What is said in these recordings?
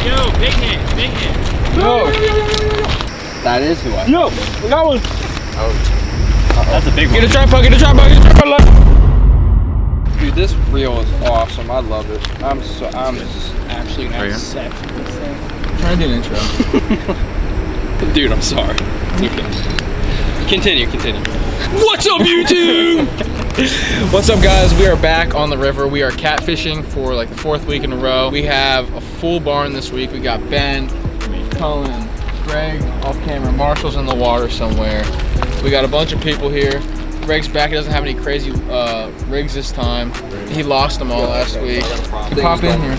Yo, big hand, big hand. No. That is who I. Yo, we got one. Oh. That's a big one. Get a tripod, get a tripod, get a tripod. Dude, this reel is awesome. I love it. I'm just Actually, Right set. Try to do an intro. Dude, I'm sorry. It's okay. Continue. What's up, YouTube? What's up, guys? We are back on the river. We are catfishing for like the 4th week in a row. We have a full barn this week. We got Ben, Cullen, Greg off camera, Marshall's in the water somewhere. We got a bunch of people here. Greg's back. He doesn't have any crazy rigs this time. He lost them all last week. Pop in here.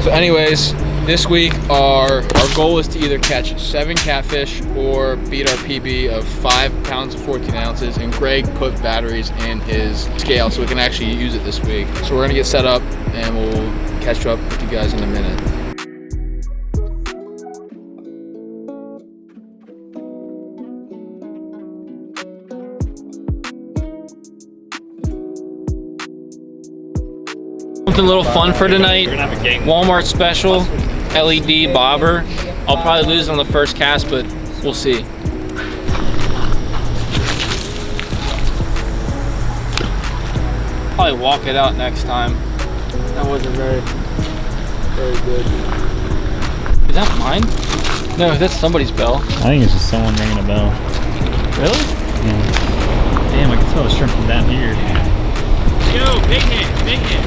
So anyways, this week our goal is to either catch 7 catfish or beat our PB of 5 pounds and 14 ounces. And Greg put batteries in his scale so we can actually use it this week. So we're gonna get set up and we'll catch up with you guys in a minute. Something a little fun for tonight. Walmart special, LED bobber. I'll probably lose on the first cast, but we'll see. Probably walk it out next time. That wasn't very good. Is that mine? No, that's somebody's bell. I think it's just someone ringing a bell. Really? Yeah. Damn, I can tell the shrimp from down here. Yo, big hand, big hand.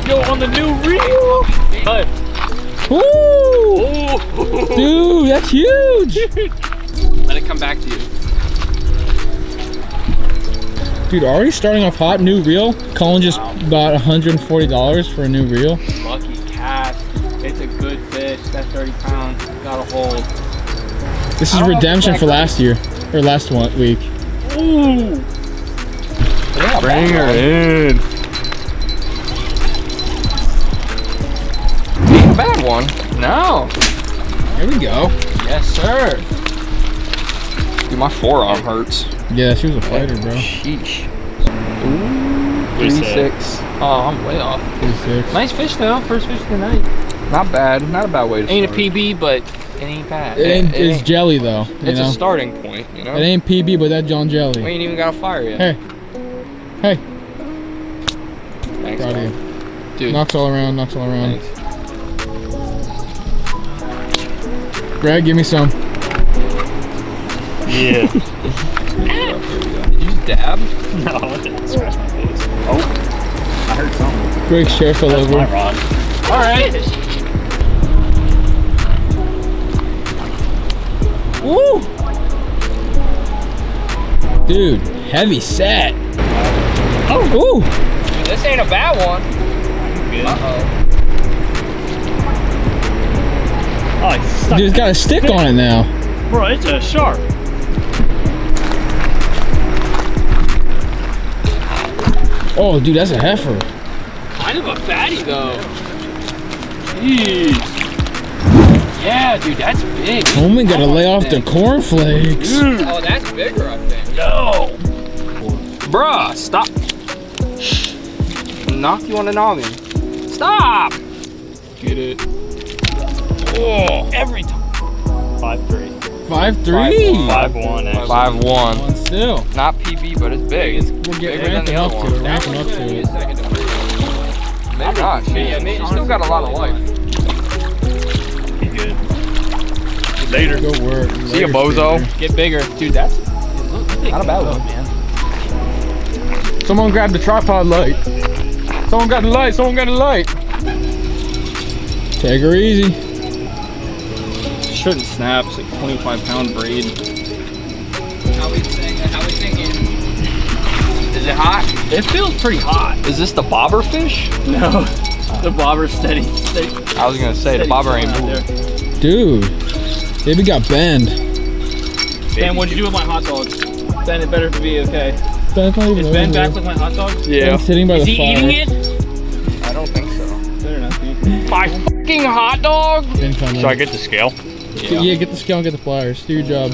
Yo, on the new reel. Hey. Ooh! Dude, that's huge! Let it come back to you. Dude, already starting off hot, new reel. Cullen just bought $140 for a new reel. Lucky cast. It's a good fish. That 30 pounds. Got a hold. This is redemption for last year, or last week. Ooh! Yeah, Bring her in. Ain't a bad one. No. There we go. Yes, sir. Dude, my forearm hurts. Yeah, she was a fighter, bro. Sheesh. Ooh. 36. Oh, I'm way off. 36. Nice fish though. First fish of the night. Not bad. Not a bad way to Ain't a start. PB, but it ain't bad. It's jelly though. You It's know? a starting point, you know? It ain't PB, but that's John Jelly. We ain't even got a fire yet. Hey. Hey. Thanks, Proud man. of you. Dude. Knocks all around, knocks all around. Thanks. Greg, give me some. Yeah. Did you just dab? No, I didn't scratch my face. Oh, I heard something. Greg's sheriff fell That's over. my rod. All right. Woo! Dude, heavy set. Oh. Ooh! Dude, this ain't a bad one. Good. Uh-oh. Oh, it's stuck. Dude, it's got a stick on it now. Bro, it's a shark. Oh, dude, that's a heifer. Kind of a fatty though. Jeez. Yeah, dude, that's big. Homie gotta lay off the cornflakes. Oh, that's bigger, I think. No. Bruh, stop. Knock you on the noggin. Stop! Get it. Oh, every time. 5'3". 5'3". 5'1", actually. 5'1". One still. Not PB, but it's big. We're Bigger getting than the ramping up other to it, one. ramping up to it. Maybe not. She's still got a lot of life. Be good. Later. Go work. See ya, Later, bozo. Skater. Get bigger, dude. That's Not a bad one. man. Someone grab the tripod light. Someone got the light. Someone got the light. Take her easy. Shouldn't snap. It's like 25-pound braid. How we thinking? Is it hot? It feels pretty hot. Is this the bobber fish? No, the bobber's steady. I was gonna say, the bobber ain't moving. Dude, baby got bend. Ben, what'd you do with my hot dogs? Ben, it better be okay. Ben's not even Is Ben over back there. with my hot dogs? Yeah. Ben's sitting by Is the he fire. eating it? I don't think so. Better not be. My fucking hot dog? Ben coming. Should I get the scale? Yeah, get the scale and get the pliers. Do your job.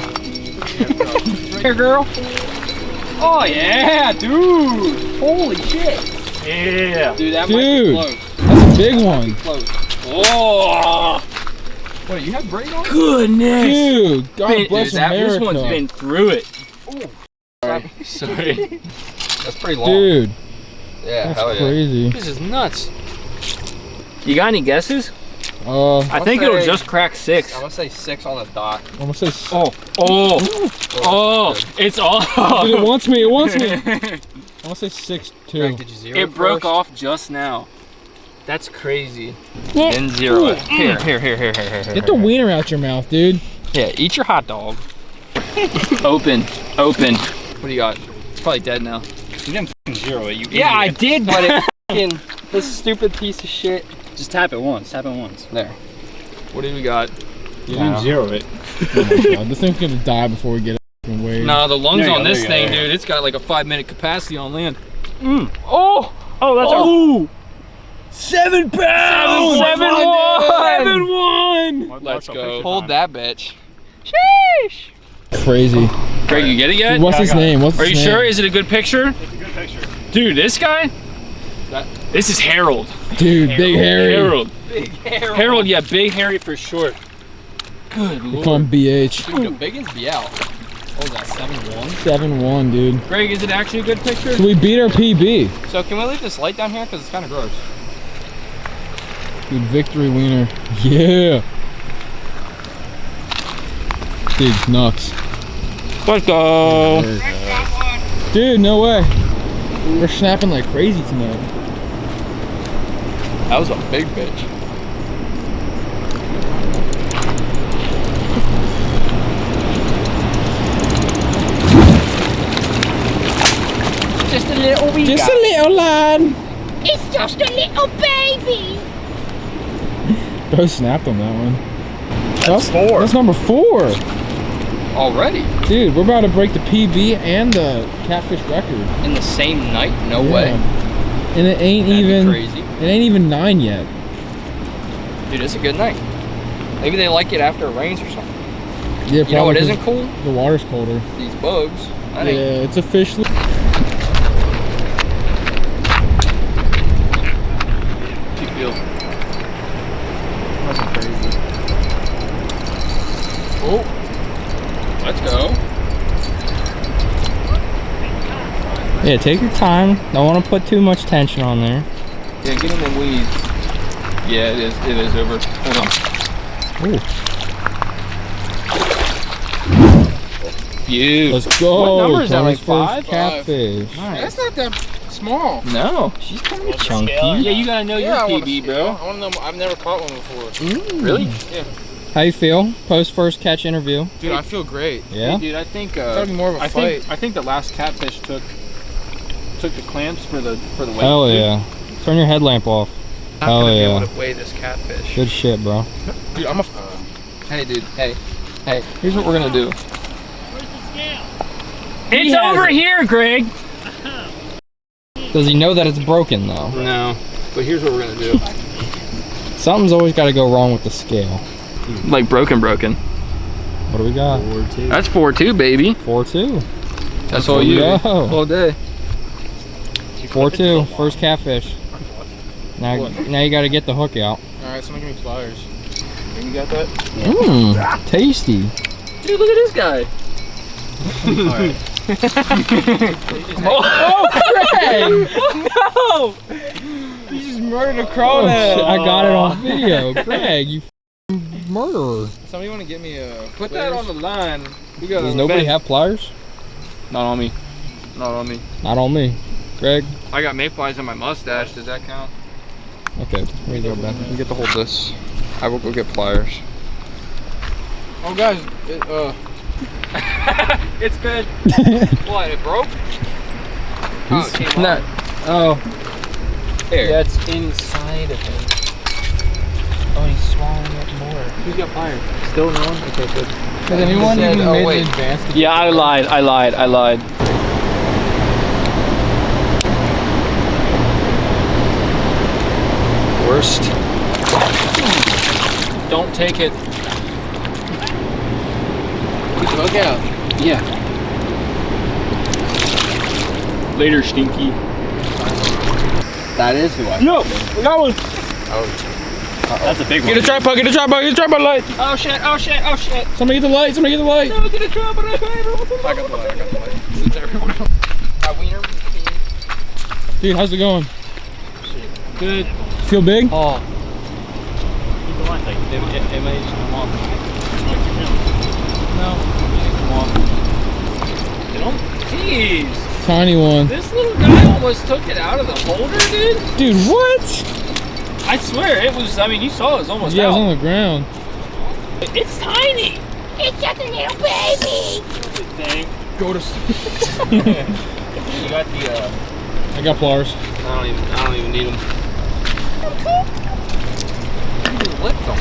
Here, girl. Oh yeah, dude! Holy shit! Yeah. Dude, that Dude. might be close. That's a big one. Close. Whoa! What, you have braid on? Goodness! Dude, God bless This America. one's been through it. Sorry. Sorry. That's pretty long. Dude, Yeah, that's hell yeah. crazy. This is nuts. You got any guesses? I I think it'll just crack 6. I'm gonna say 6 on the dot. I'm gonna say. It's off. Dude, it wants me. It wants me. I'm gonna say 6 too. Greg, did you zero It broke first? off just now. That's crazy. Then 0 it. Here. Get the wiener out your mouth, dude. Yeah, eat your hot dog. Open. What do you got? It's probably dead now. You didn't f***ing zero it, you Yeah, I idiot. did, but it f***ing, this stupid piece of shit. Just tap it once, tap it once. There. What do we got? You didn't zero it. Oh my God, this thing's gonna die before we get it fucking weighed. Nah, the lungs There you on go, this there you thing, go. dude, it's got like a 5-minute capacity on land. Oh, that's Oh! 7 pounds! 7-1! Let's go. Hold that bitch. Crazy. Greg, you get it yet? What's his name? What's Are his you name? sure? Is it a good picture? It's a good picture. Dude, this guy? This is Harold. Dude, Big Harry. Harold. Big Harold. Harold, yeah, Big Harry for short. Good We call him lord. BH. Dude, the biggins be out. What was that, 7-1? 7-1, dude. Greg, is it actually a good picture? So we beat our PB. So can we leave this light down here? Because it's kind of gross. Dude, victory wiener. Yeah. Dude, nuts. Let's go. Dude, no way. We're snapping like crazy tonight. That was a big bitch. Just a little wee Just guy. a little lad. It's just a little baby. Bro snapped on that one. That's 4. That's number 4. Already? Dude, we're about to break the PB and the catfish record. In the same night? No Yeah. way. And it ain't That'd be even crazy. It ain't even 9 yet. Dude, it's a good night. Maybe they like it after it rains or something. Yeah, You know what probably isn't 'cause cool? the water's colder. These bugs. That Yeah, ain't. it's officially. You feel? Oh. Let's go. Yeah, take your time. Don't want to put too much tension on there. Yeah, get in the weeds. Yeah, it is. It is over. Hold on. Ooh. You. Let's go. What number is that, Tony's like first 5? Catfish. That's not that small. No. She's kind of chunky. Yeah, you gotta know your I wanna PB, see- bro. I wanna know. I've never caught one before. Really? Yeah. How you feel? Post first catch interview. Dude, I feel great. Yeah. Hey, dude, I think That'd be more of a I fight. think the last catfish took the clamps for the weight. Hell yeah. Turn your headlamp off. I'm Hell gonna be yeah. able to weigh this catfish. Good shit, bro. Dude, I'm a. Hey, dude. Hey. Here's what we're gonna do. It's over here, Greg. Does he know that it's broken though? No. But here's what we're gonna do. Something's always got to go wrong with the scale. Like broken. What do we got? That's 4-2, baby. 4-2. That's all you. Go. All day. 4-2. First catfish. Now you got to get the hook out. Alright, somebody give me pliers. You got that? Mmm. Tasty. Dude, look at this guy. Alright. No! You just murdered a crawdad. I got it on video. Greg, you murderer. Somebody want to get me a. Put that on the line. We got Does nobody have pliers? Not on me. Not on me. Not on me. Greg? I got mayflies in my mustache. Does that count? Okay, here you go, Ben. You get to hold this. I will go get pliers. Oh, guys. It's good. What? It broke? Oh, it came off. No. Oh. Here. Yeah, it's inside of him. Oh, he's swallowing it more. Who's got pliers? Still no one? Okay, good. Has anyone said, even oh, made wait. an advance to Yeah, I lied. Worst. Don't take it. hook out? Yeah. Later, Stinky. That is who I. Yo, we got one. Oh. That's a big one. Get a tripod, get a tripod, get a tripod light. Oh shit, oh shit, oh shit. Somebody get the light, somebody get the light. No, get a tripod. I got the light, I got the light. Since everyone else. Wiener. Dude, how's it going? Good. Feel big? Oh, Keep the line tight. it may just come off. No, come on. Jeez. Tiny one. This little guy almost took it out of the holder, dude. Dude, what? I swear it was. I mean, you saw it was almost Yeah, it out. was on the ground. It's tiny. It's just a little baby. Dang. Go to You got the. I got pliers. I don't even need them.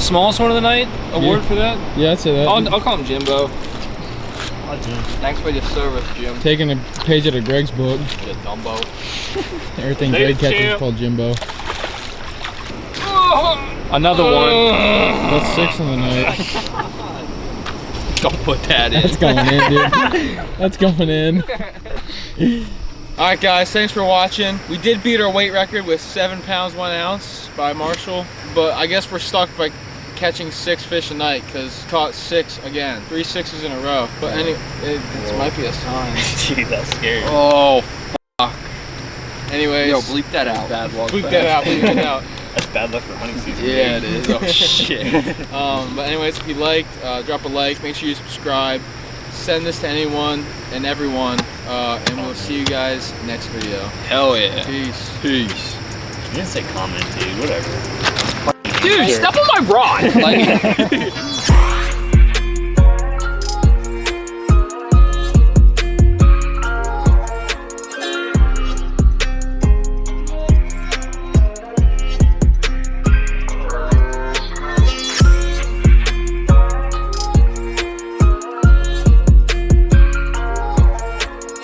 Smallest one of the night. Award for that. Yeah, I'd say that. I'll call him Jimbo. Thanks for your service, Jim. Taking a page out of Greg's book. You Dumbo. Everything Greg catches is called Jimbo. Another one. That's 6 on the night. Don't put that in. That's going in, dude. That's going in. Alright guys, thanks for watching. We did beat our weight record with 7 pounds 1 ounce by Marshall, but I guess we're stuck by catching 6 fish a night because caught 6 again. 3 6s in a row. But it might be a sign. Gee, that's scary. Oh fuck. Anyways, Yo, bleep that out. Bad luck. bleep that out, bleep it out. That's bad luck for hunting season. Yeah, it is. Oh shit. But anyways, if you liked, drop a like, make sure you subscribe, send this to anyone and everyone, and we'll see you guys next video. Hell yeah. Peace. Peace. You didn't say comment, dude. Whatever. Dude, step on my rod. Like.